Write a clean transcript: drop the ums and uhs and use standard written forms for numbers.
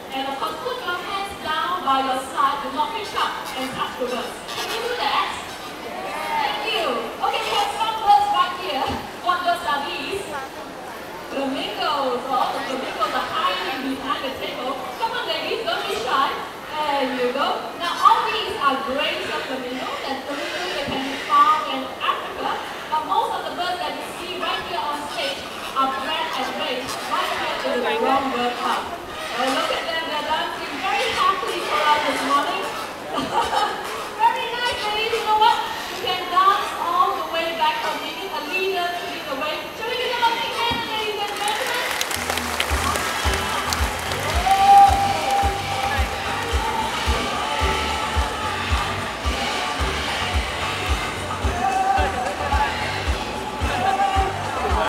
And of course, put your hands down by your side. Do not reach up and touch the birds. Can you do that? Thank you. Okay, we have some birds right here. What birds are these? Flamingos. Oh, the flamingos are hiding